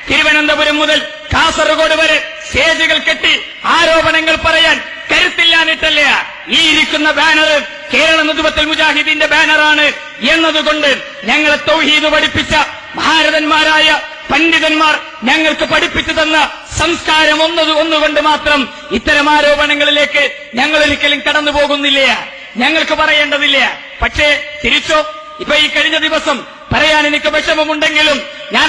തിരുവനന്തപുരം മുതൽ കാസർഗോഡ് വരെ സ്റ്റേജുകൾ കെട്ടി ആരോപണങ്ങൾ പറയാൻ കരുത്തില്ലാനിട്ടല്ല ഈ ഇരിക്കുന്ന ബാനർ കേരള നദുവത്തുൽ മുജാഹിദീന്റെ ബാനറാണ് എന്നതുകൊണ്ട് ഞങ്ങളെ തൗഹീദ് പഠിപ്പിച്ച ഭാരതന്മാരായ പണ്ഡിതന്മാർ ഞങ്ങൾക്ക് പഠിപ്പിച്ചു തന്ന സംസ്കാരം ഒന്നുകൊണ്ട് മാത്രം ഇത്തരം ആരോപണങ്ങളിലേക്ക് ഞങ്ങൾ ഒരിക്കലും കടന്നു പോകുന്നില്ല, ഞങ്ങൾക്ക് പറയേണ്ടതില്ല. പക്ഷേ തിരിച്ചോ ഇപ്പൊ ഈ കഴിഞ്ഞ ദിവസം പറയാൻ എനിക്ക് വിഷമമുണ്ടെങ്കിലും ഞാൻ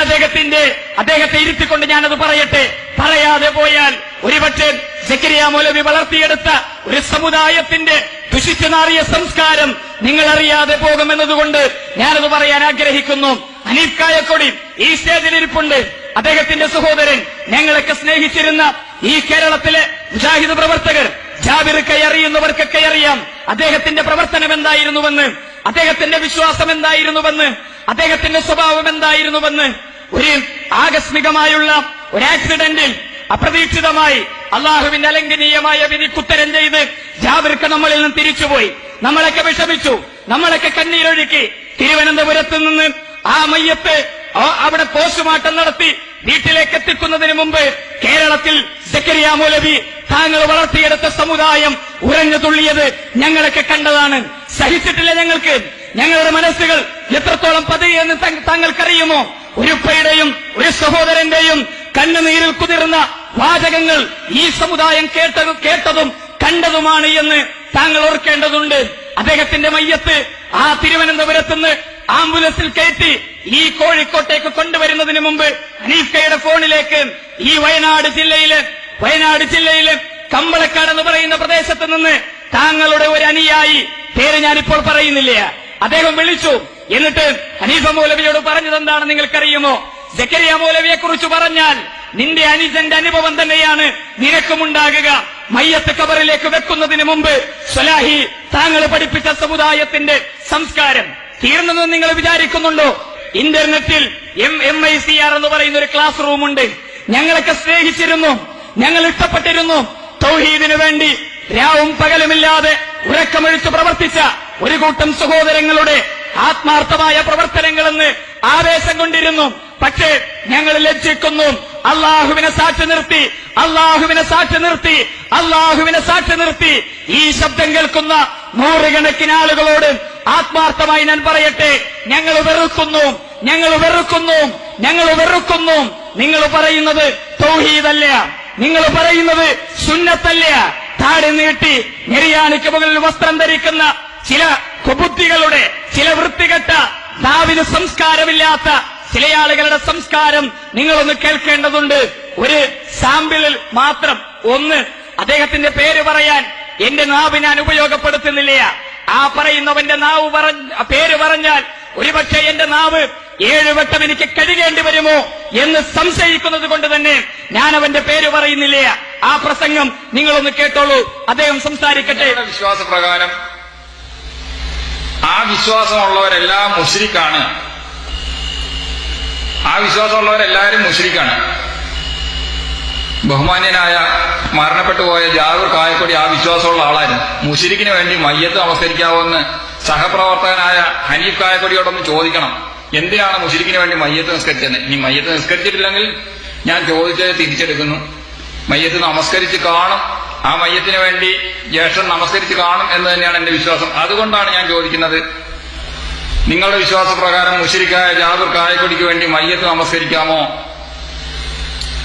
അദ്ദേഹത്തെ ഇരുത്തിക്കൊണ്ട് ഞാനത് പറയട്ടെ. പറയാതെ പോയാൽ ഒരുപക്ഷെ സക്കരിയ മൗലവി വളർത്തിയെടുത്ത ഒരു സമുദായത്തിന്റെ ദുഷിച്ചു നാറിയ സംസ്കാരം നിങ്ങൾ അറിയാതെ പോകുമെന്നതുകൊണ്ട് ഞാനത് പറയാൻ ആഗ്രഹിക്കുന്നു. ഹനീഫ് കായക്കൊടി ഈ സ്റ്റേജിലിരിപ്പുണ്ട്. അദ്ദേഹത്തിന്റെ സഹോദരൻ, ഞങ്ങളൊക്കെ സ്നേഹിച്ചിരുന്ന ഈ കേരളത്തിലെ മുജാഹിദ് പ്രവർത്തകർ ജാബിർക്ക് അറിയുന്നവർക്കൊക്കെ അറിയാം അദ്ദേഹത്തിന്റെ പ്രവർത്തനം എന്തായിരുന്നുവെന്ന്, അദ്ദേഹത്തിന്റെ വിശ്വാസം എന്തായിരുന്നുവെന്ന്, അദ്ദേഹത്തിന്റെ സ്വഭാവം എന്തായിരുന്നുവെന്ന്. ഒരു ആകസ്മികമായുള്ള ഒരു ആക്സിഡന്റിൽ അപ്രതീക്ഷിതമായി അള്ളാഹുവിന്റെ അലംഘനീയമായ വിധിക്കുത്തരം ചെയ്ത് ജാബിർക്ക് നമ്മളിൽ നിന്ന് തിരിച്ചുപോയി. നമ്മളൊക്കെ വിഷമിച്ചു, നമ്മളൊക്കെ കണ്ണീരൊഴുക്കി. തിരുവനന്തപുരത്ത് നിന്ന് ആ മയ്യത്ത് അവിടെ പോസ്റ്റ്മോർട്ടം നടത്തി വീട്ടിലേക്ക് എത്തിക്കുന്നതിന് മുമ്പ് കേരളത്തിൽ സക്കരിയ മൗലവി താങ്കൾ വളർത്തിയെടുത്ത സമുദായം ഉറഞ്ഞു തുള്ളിയത് ഞങ്ങളൊക്കെ കണ്ടതാണ്. സഹിച്ചിട്ടില്ല ഞങ്ങൾക്ക്. ഞങ്ങളുടെ മനസ്സുകൾ എത്രത്തോളം പതിയെന്ന് താങ്കൾക്കറിയുമോ? ഒരു ഉപ്പയുടെയും ഒരു സഹോദരന്റെയും കണ്ണുനീരിൽ കുതിർന്ന വാചകങ്ങൾ ഈ സമുദായം കേട്ടതും കണ്ടതുമാണ് എന്ന് താങ്കൾ ഓർക്കേണ്ടതുണ്ട്. അദ്ദേഹത്തിന്റെ മയ്യത്ത് ആ തിരുവനന്തപുരത്തുനിന്ന് ആംബുലൻസിൽ കയറ്റി ഈ കോഴിക്കോട്ടേക്ക് കൊണ്ടുവരുന്നതിന് മുമ്പ് ഹനീഫയുടെ ഫോണിലേക്ക് ഈ വയനാട് ജില്ലയിലെ കമ്പളക്കാട് എന്ന് പറയുന്ന പ്രദേശത്ത് നിന്ന് താങ്കളുടെ ഒരു അനുയായി, പേര് ഞാനിപ്പോൾ പറയുന്നില്ല, അദ്ദേഹം വിളിച്ചു. എന്നിട്ട് ഹനീഫ മൗലവിയോട് പറഞ്ഞതെന്താണ് നിങ്ങൾക്കറിയുമോ? സക്കരിയ മൗലവിയെ കുറിച്ച് പറഞ്ഞാൽ നിന്റെ അനുജന്റെ അനുഭവം തന്നെയാണ് നിനക്കുമുണ്ടാകുക. മയ്യത്ത് കബറിലേക്ക് വെക്കുന്നതിന് മുമ്പ് സ്വലാഹി താങ്കൾ പഠിപ്പിച്ച സമുദായത്തിന്റെ സംസ്കാരം തീർന്നെന്ന് നിങ്ങൾ വിചാരിക്കുന്നുണ്ടോ? ഇന്റർനെറ്റിൽ MICR എന്ന് പറയുന്ന ഒരു ക്ലാസ് റൂമുണ്ട്. ഞങ്ങളൊക്കെ സ്നേഹിച്ചിരുന്നു, ഞങ്ങൾ ഇഷ്ടപ്പെട്ടിരുന്നു. തൗഹീദിനു വേണ്ടി രാവും പകലുമില്ലാതെ ഉറക്കമൊഴിച്ച് പ്രവർത്തിച്ച ഒരു കൂട്ടം സഹോദരങ്ങളുടെ ആത്മാർത്ഥമായ പ്രവർത്തനങ്ങളെന്ന് ആവേശം കൊണ്ടിരുന്നു. പക്ഷേ ഞങ്ങൾ ലജ്ജിക്കുന്നു. അള്ളാഹുവിനെ സാക്ഷി നിർത്തി ഈ ശബ്ദം കേൾക്കുന്ന നൂറുകണക്കിന് ആളുകളോട് ആത്മാർത്ഥമായി ഞാൻ പറയട്ടെ, ഞങ്ങൾ വെറുക്കുന്നു. നിങ്ങൾ പറയുന്നത് തൗഹീദല്ല, നിങ്ങൾ പറയുന്നത് സുന്നത്തല്ല. താടി നീട്ടി നെരിയാണിക്ക് മുകളിൽ വസ്ത്രം ധരിക്കുന്ന ചില കുബുദ്ധികളുടെ, ചില വൃത്തികെട്ട നാവിന് സംസ്കാരമില്ലാത്ത ചില ആളുകളുടെ സംസ്കാരം നിങ്ങളൊന്ന് കേൾക്കേണ്ടതുണ്ട്. ഒരു സാമ്പിളിൽ മാത്രം അദ്ദേഹത്തിന്റെ പേര് പറയാൻ എന്റെ നാവ് ഞാൻ ഉപയോഗപ്പെടുത്തുന്നില്ല. ആ പറയുന്നവന്റെ പേര് പറഞ്ഞാൽ ഒരുപക്ഷെ എന്റെ നാവ് 7 വട്ടം എനിക്ക് കഴുകേണ്ടി വരുമോ എന്ന് സംശയിക്കുന്നത് കൊണ്ട് തന്നെ ഞാൻ അവന്റെ പേര് പറയുന്നില്ല. ആ പ്രസംഗം നിങ്ങളൊന്ന് കേട്ടോളൂ, അദ്ദേഹം സംസാരിക്കട്ടെ. വിശ്വാസപ്രകാരം ആ വിശ്വാസമുള്ളവരെല്ലാം മുശ്രിക്കാണ്. ആ വിശ്വാസമുള്ളവരെല്ലാവരും മുശ്രിക്കാണ്. ബഹുമാന്യനായ മരണപ്പെട്ടു പോയ ജാബിർ കായക്കൊടി ആ വിശ്വാസമുള്ള ആളായിരുന്നു. മുശ്രിക്കിന് വേണ്ടി മയ്യത്ത് നമസ്കരിക്കാവോന്ന് സഹപ്രവർത്തകനായ ഹനീഫ് കായക്കൊടിയോടൊന്ന് ചോദിക്കണം. എന്തിനാണ് മുശ്രിക്കിന് വേണ്ടി മയ്യത്ത് നിസ്കരിച്ചത്? ഇനി മയ്യത്ത് നിസ്കരിച്ചിട്ടില്ലെങ്കിൽ ഞാൻ ചോദിച്ചത് തിരിച്ചെടുക്കുന്നു. മയ്യത്ത് നമസ്കരിച്ച് കാണും, ആ മയ്യത്തിന് വേണ്ടി ജ്യേഷ്ഠൻ നമസ്കരിച്ച് കാണും എന്ന് തന്നെയാണ് എന്റെ വിശ്വാസം. അതുകൊണ്ടാണ് ഞാൻ ചോദിക്കുന്നത്, നിങ്ങളുടെ വിശ്വാസപ്രകാരം മുശ്രിക്കായ ജാബിർ കായക്കൊടിക്ക് വേണ്ടി മയ്യത്ത് നമസ്കരിക്കാമോ?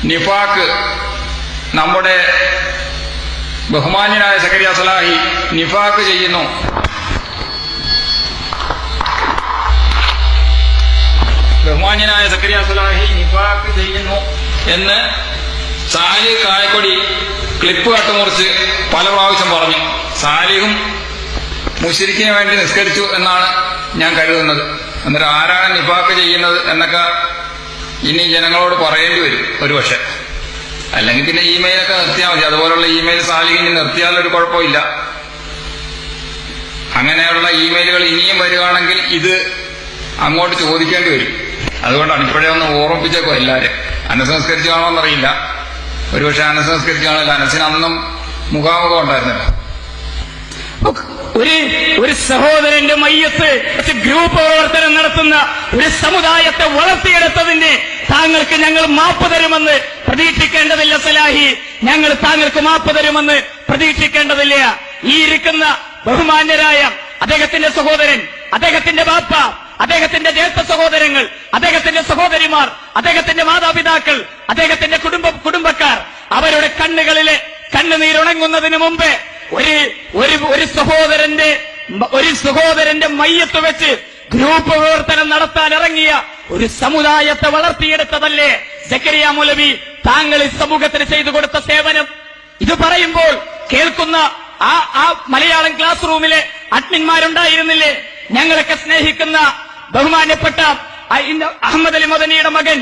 നിഫാക്ക്, നമ്മുടെ ബഹുമാന്യനായ സക്കരിയ സലാഹി നിഫാക്ക് ചെയ്യുന്നു. ബഹുമാന്യനായ സക്കരിയ സലാഹി നിഫാക്ക് ചെയ്യുന്നു എന്ന് സാലിഹ് കായക്കൊടി ക്ലിപ്പ് കട്ടുമുറിച്ച് പല പ്രാവശ്യം പറഞ്ഞു. സാലിഹും മുശ്രിക്കിന് വേണ്ടി നിസ്കരിച്ചു എന്നാണ് ഞാൻ കരുതുന്നത്. എന്നിട്ട് ആരാണ് നിഫാക്ക് ചെയ്യുന്നത് എന്നൊക്കെ ഇനി ജനങ്ങളോട് പറയേണ്ടി വരും ഒരുപക്ഷെ. അല്ലെങ്കിൽ പിന്നെ ഇമെയിലൊക്കെ നിർത്തിയാൽ മതി. അതുപോലുള്ള ഇമെയിൽ സാലിഹിന് നിർത്തിയാലൊരു കുഴപ്പമില്ല. അങ്ങനെയുള്ള ഇമെയിലുകൾ ഇനിയും വരികയാണെങ്കിൽ ഇത് അങ്ങോട്ട് ചോദിക്കേണ്ടി വരും. അതുകൊണ്ടാണ് ഇപ്പോഴേ ഒന്ന് ഓർമ്മിപ്പിച്ചേക്കോ എല്ലാവരും. അനസ് നിസ്കരിച്ച് കാണുമെന്നറിയില്ല, ഒരുപക്ഷെ അനസ് നിസ്കരിച്ച് കാണില്ല. അനസിന് അന്നും മുഖാമുഖം ഉണ്ടായിരുന്നല്ലോ. ഒരു സഹോദരന്റെ മയ്യത്ത് ഗ്രൂപ്പ് പ്രവർത്തനം നടത്തുന്ന ഒരു സമുദായത്തെ വളർത്തിയെടുത്തതിന്റെ താങ്കൾക്ക് ഞങ്ങൾ മാപ്പ് തരുമെന്ന് പ്രതീക്ഷിക്കേണ്ടതില്ല സലാഹി. ഞങ്ങൾ താങ്കൾക്ക് മാപ്പ് തരുമെന്ന് പ്രതീക്ഷിക്കേണ്ടതില്ല. ഈ ഇരിക്കുന്ന ബഹുമാന്യരായ അദ്ദേഹത്തിന്റെ സഹോദരൻ, അദ്ദേഹത്തിന്റെ ബാപ്പ, അദ്ദേഹത്തിന്റെ ജ്യേഷ്ഠ സഹോദരങ്ങൾ, അദ്ദേഹത്തിന്റെ സഹോദരിമാർ, അദ്ദേഹത്തിന്റെ മാതാപിതാക്കൾ, അദ്ദേഹത്തിന്റെ കുടുംബക്കാർ, അവരുടെ കണ്ണുകളിലെ കണ്ണുനീരുണങ്ങുന്നതിന് മുമ്പ് ഒരു സഹോദരന്റെ മയ്യത്ത് വെച്ച് ഗ്രൂപ്പ് പ്രവർത്തനം നടത്താൻ ഇറങ്ങിയ ഒരു സമുദായത്തെ വളർത്തിയെടുത്തതല്ലേ സക്കരിയ മൗലവി താങ്കൾ ഈ സമൂഹത്തിന് ചെയ്തു കൊടുത്ത സേവനം? ഇത് പറയുമ്പോൾ കേൾക്കുന്ന ആ മലയാളം ക്ലാസ് റൂമിലെ അഡ്മിന്മാരുണ്ടായിരുന്നില്ലേ? ഞങ്ങളൊക്കെ സ്നേഹിക്കുന്ന ബഹുമാന്യപ്പെട്ട അഹമ്മദ് അലി മദനിയുടെ മകൻ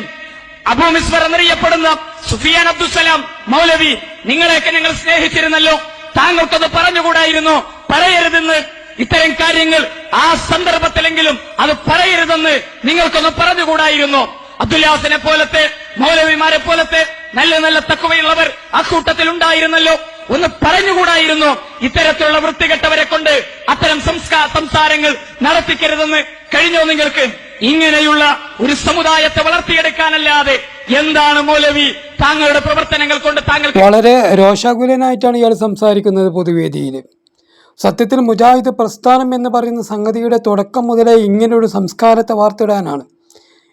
അബൂ മിസ്വർ എന്നറിയപ്പെടുന്ന സുഫിയാൻ അബ്ദുസലാം മൗലവി, നിങ്ങളെയൊക്കെ ഞങ്ങൾ സ്നേഹിച്ചിരുന്നല്ലോ. താങ്കൾക്കത് പറഞ്ഞുകൂടായിരുന്നു? പറയരുതെന്ന് ഇത്തരം കാര്യങ്ങൾ ആ സന്ദർഭത്തിലെങ്കിലും അത് പറയരുതെന്ന് നിങ്ങൾക്കൊന്ന് പറഞ്ഞുകൂടായിരുന്നു? അബ്ദുല്ലാസിനെ പോലത്തെ മൗലവിമാരെ പോലത്തെ നല്ല നല്ല തഖ്വയുള്ളവർ അക്കൂട്ടത്തിൽ ഉണ്ടായിരുന്നല്ലോ. ഒന്ന് പറഞ്ഞുകൂടായിരുന്നു? ഇത്തരത്തിലുള്ള വൃത്തികെട്ടവരെ കൊണ്ട് അത്തരം സംസാരങ്ങൾ നടത്തിക്കരുതെന്ന് കഴിഞ്ഞോ നിങ്ങൾക്ക്? ഇങ്ങനെയുള്ള ഒരു സമുദായത്തെ വളർത്തിയെടുക്കാനല്ലാതെ എന്താണ് മൗലവി താങ്കളുടെ പ്രവർത്തനങ്ങൾ കൊണ്ട് താങ്കൾ? വളരെ രോഷാകുലനായിട്ടാണ് ഇയാൾ സംസാരിക്കുന്നത് പൊതുവേദിയിൽ. സത്യത്തിൽ മുജാഹിദ് പ്രസ്ഥാനം എന്ന് പറയുന്ന സംഗതിയുടെ തുടക്കം മുതലേ ഇങ്ങനൊരു സംസ്കാരത്തെ വാർത്തിടാനാണ്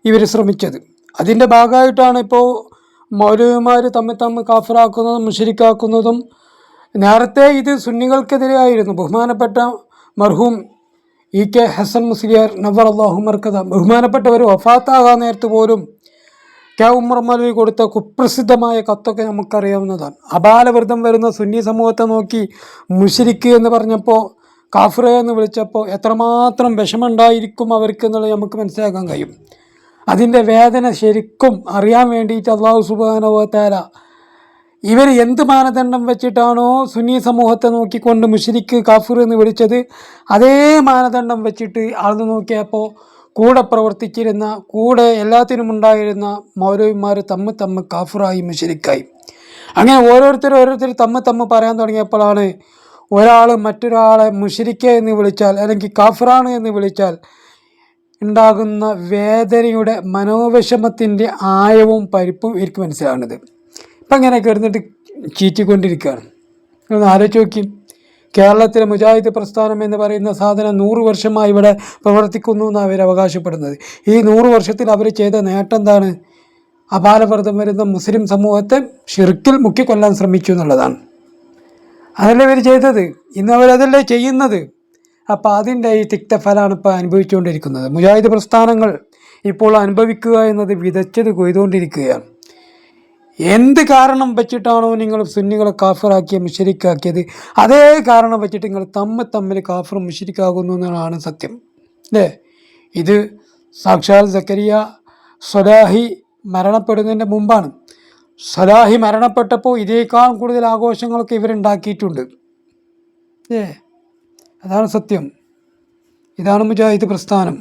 ഇവർ ശ്രമിച്ചത്. അതിൻ്റെ ഭാഗമായിട്ടാണ് ഇപ്പോൾ മൗലവിമാർ തമ്മിൽ കാഫിറാക്കുന്നതും മുശ്രിക്കാക്കുന്നതും. നേരത്തെ ഇത് സുന്നികൾക്കെതിരെയായിരുന്നു. ബഹുമാനപ്പെട്ട മർഹൂം EK ഹസൻ മുസ്ലിയാർ നവർ അള്ളാഹു മർക്കദ ബഹുമാനപ്പെട്ടവർ വഫാത്താകാൻ നേരത്ത് പോലും കെ ഉമർ മൗലവി കൊടുത്ത കുപ്രസിദ്ധമായ കത്തൊക്കെ നമുക്കറിയാവുന്നതാണ്. അപാലവൃതം വരുന്ന സുന്നി സമൂഹത്തെ നോക്കി മുശ്രിക്ക് എന്ന് പറഞ്ഞപ്പോൾ, കാഫിറ എന്ന് വിളിച്ചപ്പോൾ എത്രമാത്രം വിഷമമുണ്ടായിരിക്കും അവർക്ക് എന്നുള്ളത് നമുക്ക് മനസ്സിലാക്കാൻ കഴിയും. അതിൻ്റെ വേദന ശരിക്കും അറിയാൻ വേണ്ടിയിട്ട് അള്ളാഹു സുബ്ഹാനഹു വ തആല ഇവർ എന്ത് മാനദണ്ഡം വെച്ചിട്ടാണോ സുന്നി സമൂഹത്തെ നോക്കിക്കൊണ്ട് മുശ്രിക്ക് കാഫിർ എന്ന് വിളിച്ചത്, അതേ മാനദണ്ഡം വെച്ചിട്ട് ആളെന്ന് നോക്കിയപ്പോൾ കൂടെ പ്രവർത്തിച്ചിരുന്ന, കൂടെ എല്ലാത്തിനും ഉണ്ടായിരുന്ന മൗലവിമാർ തമ്മിൽ കാഫിറായി മുശ്രിക്കായി. അങ്ങനെ ഓരോരുത്തർ തമ്മിൽ പറയാൻ തുടങ്ങിയപ്പോഴാണ് ഒരാൾ മറ്റൊരാളെ മുശ്രിക്ക എന്ന് വിളിച്ചാൽ അല്ലെങ്കിൽ കാഫിറാണ് എന്ന് വിളിച്ചാൽ ഉണ്ടാകുന്ന വേദനയുടെ മനോവിഷമത്തിൻ്റെ ആയവും പരിപ്പും എനിക്ക് മനസ്സിലാകുന്നത്. ഇപ്പം അങ്ങനെ കിടന്നിട്ട് ചീറ്റിക്കൊണ്ടിരിക്കുകയാണ്. ഒന്ന് ആലോചിച്ച് നോക്കി. കേരളത്തിലെ മുജാഹിദ് പ്രസ്ഥാനം എന്ന് പറയുന്ന സാധനം 100 വർഷമായി ഇവിടെ പ്രവർത്തിക്കുന്നു എന്നാണ് അവർ അവകാശപ്പെടുന്നത്. ഈ 100 വർഷത്തിൽ അവർ ചെയ്ത നേട്ടം എന്താണ്? അപാലവൃതം വരുന്ന മുസ്ലിം സമൂഹത്തെ ഷിർക്കിൽ മുക്കിക്കൊല്ലാൻ ശ്രമിച്ചു എന്നുള്ളതാണ്. അതല്ലേ ഇവർ ചെയ്തത്. ഇന്ന് അവരതല്ലേ ചെയ്യുന്നത്. അപ്പോൾ അതിൻ്റെ ഈ തിക്തഫലമാണ് ഇപ്പോൾ അനുഭവിച്ചുകൊണ്ടിരിക്കുന്നത്. മുജാഹിദ് പ്രസ്ഥാനങ്ങൾ ഇപ്പോൾ അനുഭവിക്കുക എന്നത് വിതച്ചത് കൊയ്തുകൊണ്ടിരിക്കുകയാണ്. എന്ത് കാരണം വെച്ചിട്ടാണോ നിങ്ങൾ സുന്നികളെ കാഫിറാക്കിയ മുശ്രിക്കാക്കിയത്, അതേ കാരണം വെച്ചിട്ട് നിങ്ങൾ തമ്മിൽ കാഫിർ മുശ്രിക്കാകുന്നു എന്നാണ് സത്യം അല്ലേ? ഇത് സാക്ഷാൽ സക്കരിയ സ്വലാഹി മരണപ്പെടുന്നതിൻ്റെ മുമ്പാണ്. സ്വലാഹി മരണപ്പെട്ടപ്പോൾ ഇതിനേക്കാൾ കൂടുതൽ ആഘോഷങ്ങളൊക്കെ ഇവരുണ്ടാക്കിയിട്ടുണ്ട്. അതാണ് സത്യം. ഇതാണ് മുജാഹിദ് പ്രസ്ഥാനം.